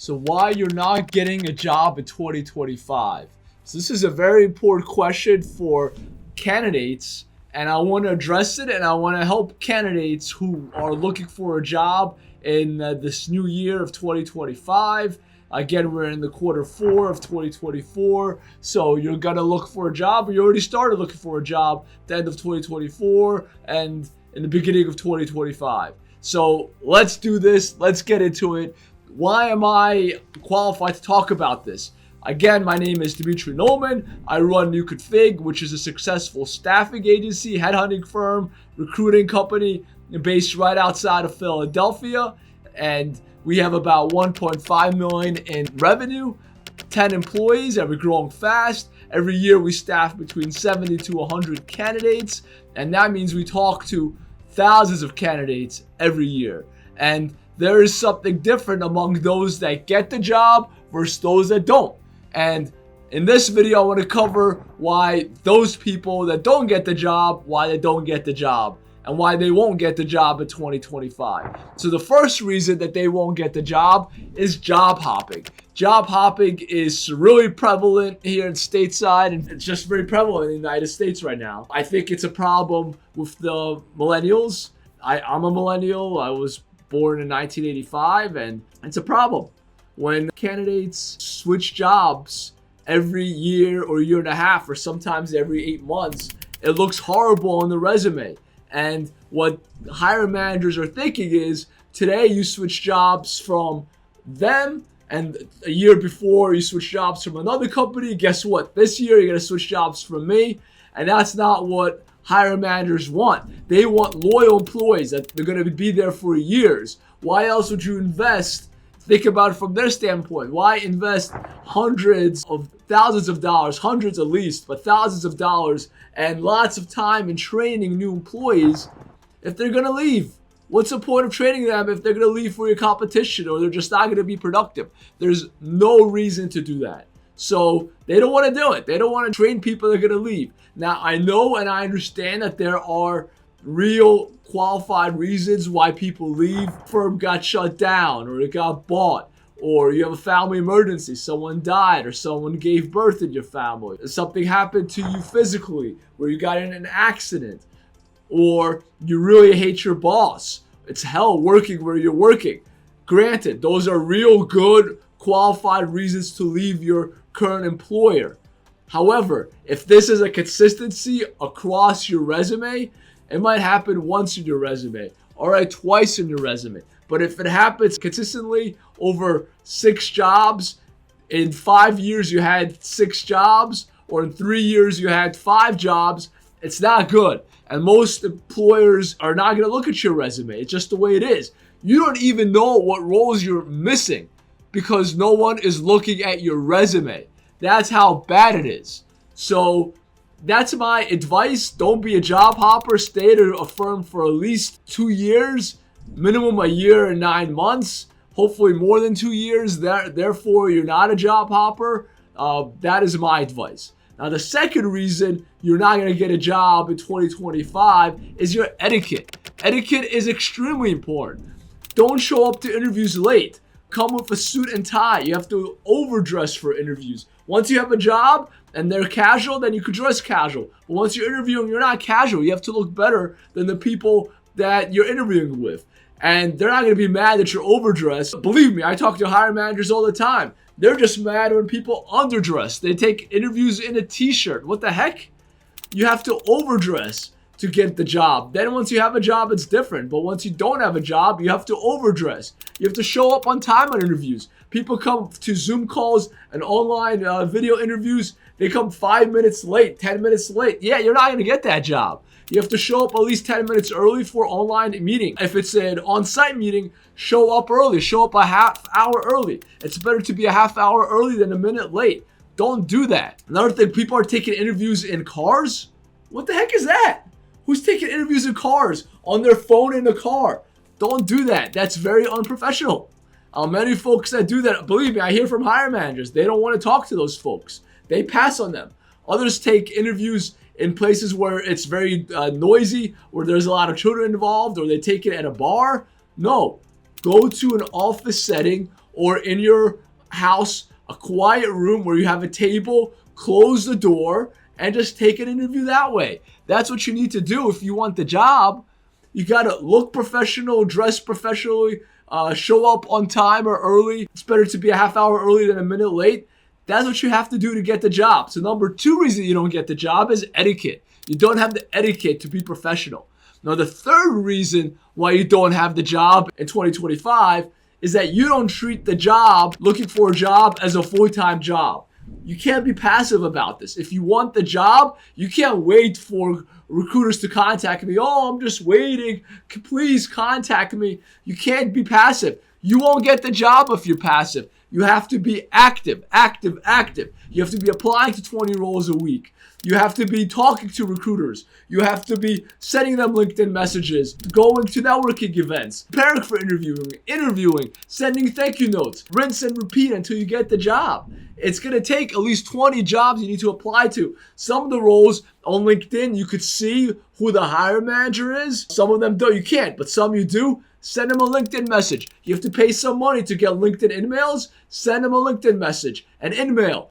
So why you're not getting a job in 2025? So this is a very important question for candidates, and I want to address it, and I want to help candidates who are looking for a job in this new year of 2025. Again, we're in the Q4 of 2024, so you're going to look for a job, or you already started looking for a job at the end of 2024 and in the beginning of 2025. So let's do this. Let's get into it. Why am I qualified to talk about this? Again, my name is Dimitri Nolman. I run NewConfig, which is a successful staffing agency, headhunting firm, recruiting company based right outside of Philadelphia. And we have about 1.5 million in revenue, 10 employees, and we're growing fast. Every year we staff between 70 to 100 candidates, and that means we talk to thousands of candidates every year. And there is something different among those that get the job versus those that don't. And in this video, I want to cover why those people that don't get the job, why they don't get the job, and why they won't get the job in 2025. So the first reason that they won't get the job is job hopping. Job hopping is really prevalent here in stateside, and it's just very prevalent in the United States right now. I think it's a problem with the millennials. I'm a millennial. I was born in 1985, and it's a problem. When candidates switch jobs every year or year and a half, or sometimes every 8 months, it looks horrible on the resume. And what hiring managers are thinking is, today you switch jobs from them, and a year before you switch jobs from another company. Guess what? This year you're going to switch jobs from me. And that's not what hiring managers want. They want loyal employees that they're going to be there for years. Why else would you invest? Think about it from their standpoint. Why invest hundreds of thousands of dollars, hundreds at least, but thousands of dollars and lots of time in training new employees if they're going to leave? What's the point of training them if they're going to leave for your competition, or they're just not going to be productive? There's no reason to do that. So they don't want to do it. They don't want to train people that are going to leave. Now, I know and I understand that there are real qualified reasons why people leave. Firm got shut down, or it got bought, or you have a family emergency, someone died, or someone gave birth in your family. Something happened to you physically, where you got in an accident, or you really hate your boss. It's hell working where you're working. Granted, those are real good qualified reasons to leave your current employer. However, if this is a consistency across your resume, it might happen once in your resume, all right, twice in your resume. But if it happens consistently over 6 jobs, in 5 years you had 6 jobs, or in 3 years you had 5 jobs, it's not good. And most employers are not going to look at your resume. It's just the way it is. You don't even know what roles you're missing because no one is looking at your resume. That's how bad it is. So that's my advice. Don't be a job hopper. Stay at a firm for at least 2 years, minimum a year and 9 months, hopefully more than 2 years. Therefore, you're not a job hopper. That is my advice. Now, the second reason you're not going to get a job in 2025 is your etiquette. Etiquette is extremely important. Don't show up to interviews late. Come with a suit and tie. You have to overdress for interviews. Once you have a job and they're casual, then you could dress casual. But once you're interviewing, you're not casual. You have to look better than the people that you're interviewing with. And they're not going to be mad that you're overdressed. Believe me, I talk to hiring managers all the time. They're just mad when people underdress. They take interviews in a t-shirt. What the heck? You have to overdress to get the job. Then once you have a job, it's different. But once you don't have a job, you have to overdress. You have to show up on time on interviews. People come to Zoom calls and online video interviews. They come 5 minutes late, 10 minutes late. Yeah, you're not going to get that job. You have to show up at least 10 minutes early for online meeting. If it's an on-site meeting, show up early. Show up a half hour early. It's better to be a half hour early than a minute late. Don't do that. Another thing, people are taking interviews in cars. What the heck is that? Who's taking interviews in cars on their phone in the car? Don't do that. That's very unprofessional. Many folks that do that, believe me, I hear from hiring managers. They don't want to talk to those folks. They pass on them. Others take interviews in places where it's very noisy, where there's a lot of children involved, or they take it at a bar. No, go to an office setting or in your house, a quiet room where you have a table, close the door, and just take an interview that way. That's what you need to do if you want the job. You gotta look professional, dress professionally, show up on time or early. It's better to be a half hour early than a minute late. That's what you have to do to get the job. So number 2 reason you don't get the job is etiquette. You don't have the etiquette to be professional. Now the third reason why you don't have the job in 2025 is that you don't treat the job, looking for a job, as a full-time job. You can't be passive about this. If you want the job, you can't wait for recruiters to contact me. Oh, I'm just waiting. Please contact me. You can't be passive. You won't get the job if you're passive. You have to be active, active, active. You have to be applying to 20 roles a week. You have to be talking to recruiters. You have to be sending them LinkedIn messages, going to networking events, preparing for interviewing, sending thank you notes, rinse and repeat until you get the job. It's going to take at least 20 jobs you need to apply to. Some of the roles on LinkedIn, you could see who the hiring manager is. Some of them don't. You can't, but some you do. Send them a LinkedIn message. You have to pay some money to get LinkedIn emails. Send them a LinkedIn message. An email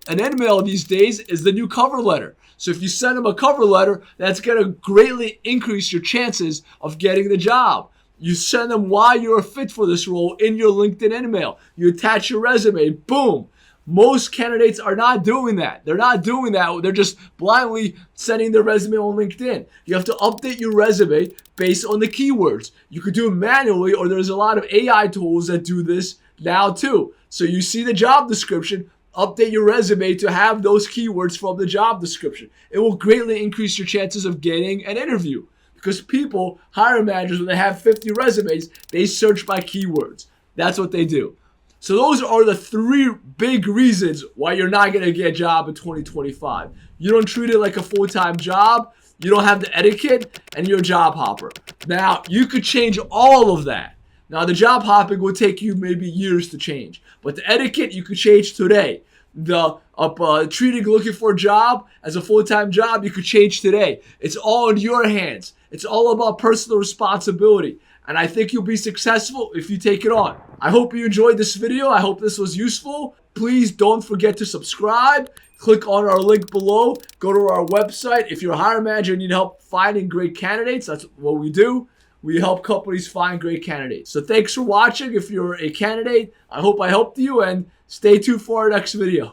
these days is the new cover letter. So if you send them a cover letter, that's going to greatly increase your chances of getting the job. You send them why you're a fit for this role in your LinkedIn email. You attach your resume. Boom. Most candidates are not doing that. They're not doing that. They're just blindly sending their resume on LinkedIn. You have to update your resume based on the keywords. You could do it manually, or there's a lot of AI tools that do this now too. So you see the job description, update your resume to have those keywords from the job description. It will greatly increase your chances of getting an interview, because hiring managers, when they have 50 resumes, they search by keywords. That's what they do. So those are the 3 big reasons why you're not going to get a job in 2025. You don't treat it like a full-time job, you don't have the etiquette, and you're a job hopper. Now, you could change all of that. Now, the job hopping will take you maybe years to change, but the etiquette you could change today. The looking for a job as a full-time job, you could change today. It's all in your hands. It's all about personal responsibility. And I think you'll be successful if you take it on. I hope you enjoyed this video. I hope this was useful. Please don't forget to subscribe. Click on our link below. Go to our website. If you're a hiring manager and need help finding great candidates, that's what we do. We help companies find great candidates. So thanks for watching. If you're a candidate, I hope I helped you, and stay tuned for our next video.